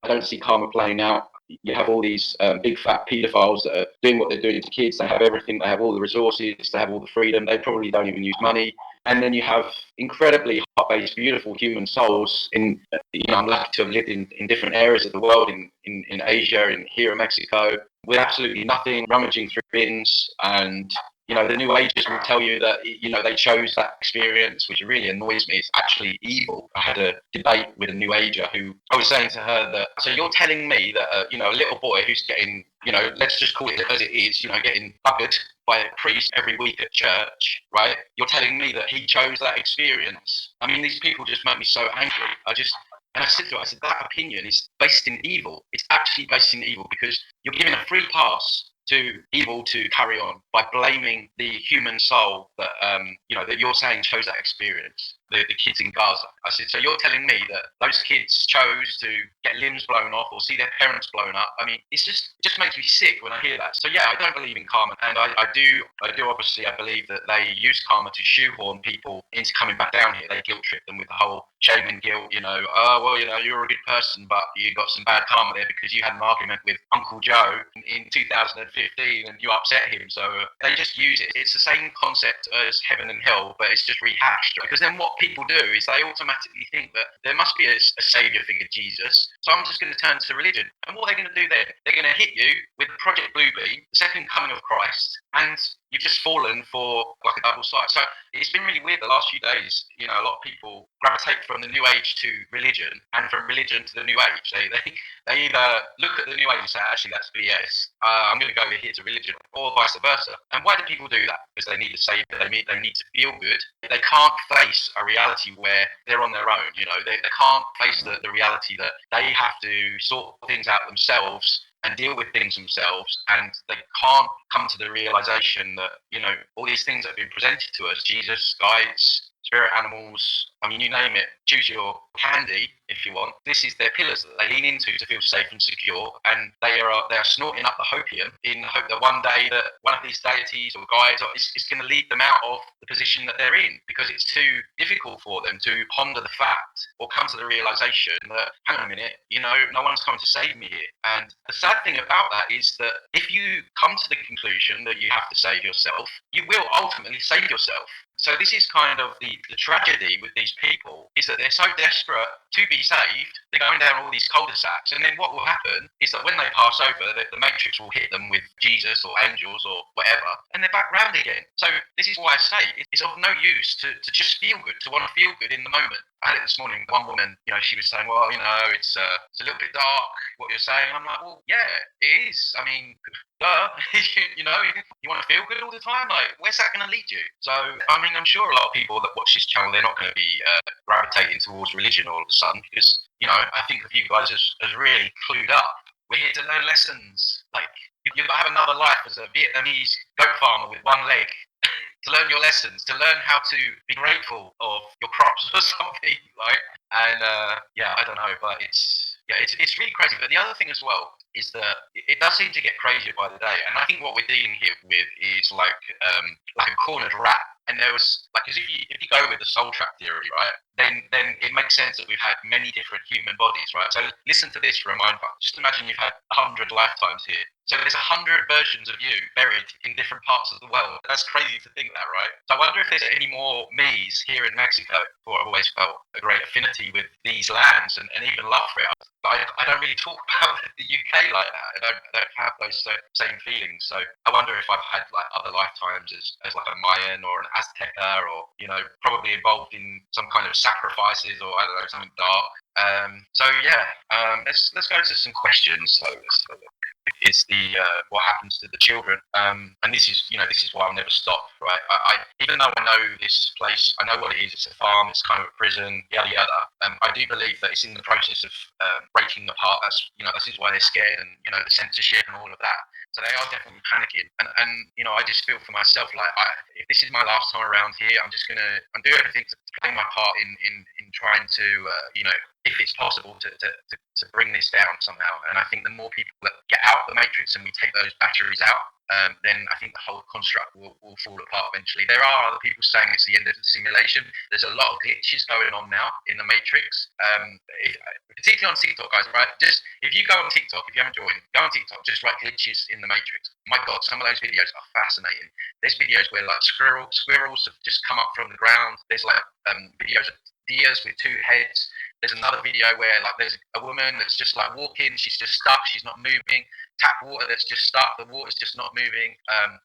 I don't see karma playing out. You have all these big fat paedophiles that are doing what they're doing to kids. They have everything. They have all the resources. They have all the freedom. They probably don't even use money. And then you have incredibly heart-based, beautiful human souls. I'm lucky to have lived in different areas of the world, in Asia, and here in Mexico, with absolutely nothing, rummaging through bins. And the New Agers will tell you that they chose that experience, which really annoys me. It's actually evil. I had a debate with a New Ager who I was saying to her that, so you're telling me that a little boy who's getting, let's just call it as it is, getting buggered by a priest every week at church, right? You're telling me that he chose that experience. I mean, these people just make me so angry. And I said to her, that opinion is based in evil. It's actually based in evil because you're giving a free pass to evil to carry on by blaming the human soul that that you're saying chose that experience. The kids in Gaza. I said, so you're telling me that those kids chose to get limbs blown off or see their parents blown up? I mean, it just makes me sick when I hear that. So yeah, I don't believe in karma, and I do obviously. I believe that they use karma to shoehorn people into coming back down here. They guilt trip them with the whole shame and guilt. You're a good person, but you got some bad karma there because you had an argument with Uncle Joe in 2015 and you upset him. So they just use it. It's the same concept as heaven and hell, but it's just rehashed. Because then what people do is they automatically think that there must be a saviour figure, Jesus, so I'm just going to turn to religion. And what are they going to do then? They're going to hit you with Project Bluebeam, the second coming of Christ, and you've just fallen for like a double side. So it's been really weird the last few days. A lot of people gravitate from the New Age to religion, and from religion to the New Age. They either look at the New Age and say, actually, that's BS. I'm going to go over here to religion, or vice versa. And why do people do that? Because they need a savior. They need to feel good. They can't face a reality where they're on their own. They can't face the reality that they have to sort things out themselves and deal with things themselves, and they can't come to the realization that all these things that have been presented to us, Jesus, guides, spirit animals, I mean, you name it, choose your candy if you want. This is their pillars that they lean into to feel safe and secure, and they are snorting up the hopium in the hope that one day that one of these deities or guides is going to lead them out of the position that they're in, because it's too difficult for them to ponder the fact or come to the realization that, hang on a minute, no one's coming to save me here. And the sad thing about that is that if you come to the conclusion that you have to save yourself, you will ultimately save yourself. So this is kind of the tragedy with these people, is that they're so desperate to be saved, they're going down all these cul-de-sacs, and then what will happen is that when they pass over, the Matrix will hit them with Jesus or angels or whatever, and they're back round again. So this is why I say it's of no use to just feel good, to want to feel good in the moment. I had it this morning, one woman, she was saying, well, it's a little bit dark, what you're saying. I'm like, well, yeah, it is. I mean, duh. You want to feel good all the time? Like, where's that going to lead you? So, I mean, I'm sure a lot of people that watch this channel, they're not going to be gravitating towards religion all of a sudden, because, I think of you guys as really clued up. We're here to learn lessons. Like, you've got to have another life as a Vietnamese goat farmer with one leg. To learn your lessons, to learn how to be grateful of your crops or something, like. And I don't know, but it's really crazy. But the other thing as well is that it does seem to get crazier by the day. And I think what we're dealing here with is like a cornered rat. And there was because if you go with the soul trap theory, right, then it makes sense that we've had many different human bodies, right? So listen to this for a mindfuck. Just imagine you've had 100 lifetimes here. So there's 100 versions of you buried in different parts of the world. That's crazy to think that, right? So I wonder if there's any more me's here in Mexico, for I've always felt a great affinity with these lands and even love for it. But I don't really talk about the UK like that. I don't have those same feelings. So I wonder if I've had like other lifetimes as like a Mayan or an Azteca, or probably involved in some kind of sacrifices, or I don't know, something dark. Let's go into some questions. So is the what happens to the children, and this is why I'll never stop, right? I even though I know this place, I know what it is. It's a farm, it's kind of a prison, yada yada. I do believe that it's in the process of breaking apart. This is why they're scared, and the censorship and all of that. So they are definitely panicking, and I just feel for myself like if this is my last time around here, I'm doing everything to play my part in trying to if it's possible to bring this down somehow. And I think the more people that get out of the Matrix and we take those batteries out, then I think the whole construct will fall apart eventually. There are other people saying it's the end of the simulation. There's a lot of glitches going on now in the Matrix, particularly on TikTok, guys. Right? Just if you go on TikTok, if you haven't joined, go on TikTok. Just write glitches in the Matrix. My God, some of those videos are fascinating. There's videos where like squirrels have just come up from the ground. There's like videos of deers with two heads. There's another video where like there's a woman that's just like walking, she's just stuck, she's not moving. Tap water that's just stuck, the water's just not moving.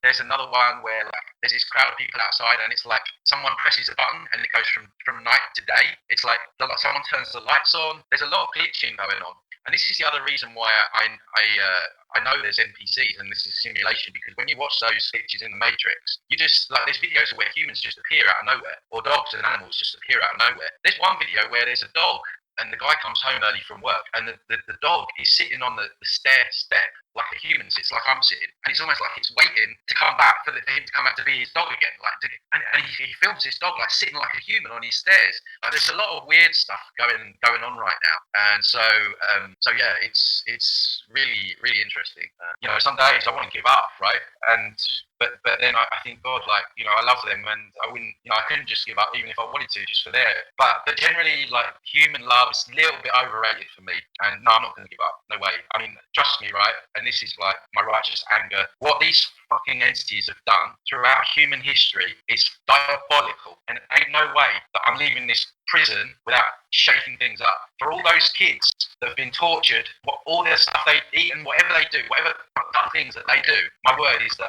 There's another one where like there's this crowd of people outside, and it's like someone presses a button and it goes from night to day. It's like someone turns the lights on. There's a lot of glitching going on, and this is the other reason why I know there's NPCs and this is simulation, because when you watch those glitches in the Matrix, you just like there's videos where humans just appear out of nowhere, or dogs and animals just appear out of nowhere. There's one video where there's a dog and the guy comes home early from work, and the dog is sitting on the step like a human sits, like I'm sitting, and it's almost like it's waiting to come back for him to come back to be his dog again. And he films his dog like sitting like a human on his stairs. Like, there's a lot of weird stuff going on right now, and so yeah, it's really interesting. Some days I want to give up, right? But then I think, God, like, I love them, and I wouldn't, I couldn't just give up even if I wanted to, just for there. But generally, like, human love is a little bit overrated for me, and no, I'm not going to give up. No way. I mean, trust me, right? And this is like my righteous anger. What these fucking entities have done throughout human history is diabolical, and ain't no way that I'm leaving this prison without shaking things up. For all those kids that have been tortured, all their stuff they've eaten, whatever they do, whatever things that they do, my word is that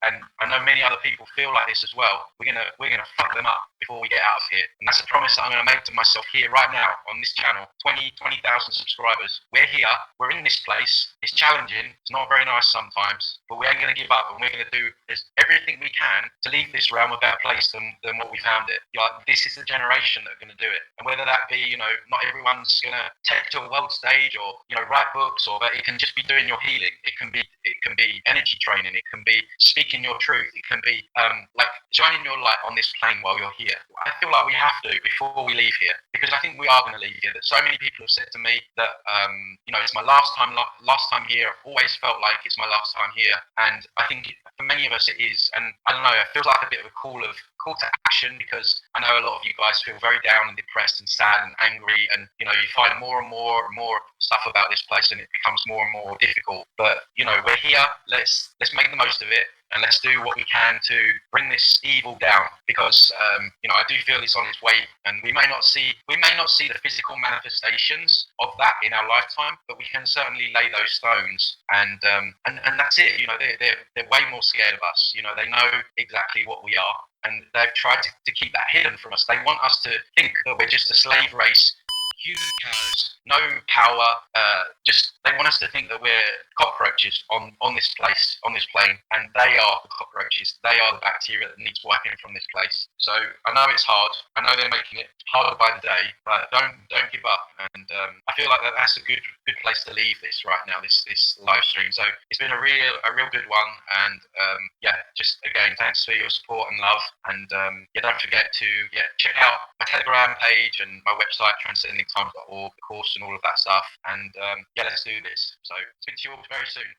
and I know many other people feel like this as well. We're gonna fuck them up before we get out of here, and that's a promise that I'm gonna make to myself here right now on this channel. 20,000 subscribers. We're here. We're in this place. It's challenging. It's not very nice sometimes, but we ain't gonna give up, and we're gonna do everything we can to leave this realm a better place than what we found it. This is the generation that are gonna do it, and whether that be, not everyone's gonna take to a world stage or write books, or that it can just be doing your healing. It can be energy training. It can be speaking your truth. It can be like shining your light on this plane while you're here. I feel like we have to before we leave here, because I think we are going to leave here. That so many people have said to me that it's my last time here. I've always felt like it's my last time here, and I think for many of us it is. And I don't know, it feels like a bit of a call to action, because I know a lot of you guys feel very down and depressed and sad and angry, and you find more and more stuff about this place, and it becomes more and more difficult. But we're here. Let's make the most of it, and let's do what we can to bring this evil down, because I do feel it's on its way, and we may not see the physical manifestations of that in our lifetime, but we can certainly lay those stones, and that's it. They're way more scared of us. They know exactly what we are, and they've tried to keep that hidden from us. They want us to think that we're just a slave race, human cows, no power. They want us to think that we're cockroaches on this place, on this plane, and they are the cockroaches. They are the bacteria that needs wiping from this place. So I know it's hard. I know they're making it harder by the day, but don't give up. And I feel like that's a good place to leave this right now. This live stream. So it's been a real good one. And just again, thanks for your support and love. And don't forget to check out my Telegram page and my website, transcendingtimes.org, the course and all of that stuff. And let's do this. So speak to you all very soon.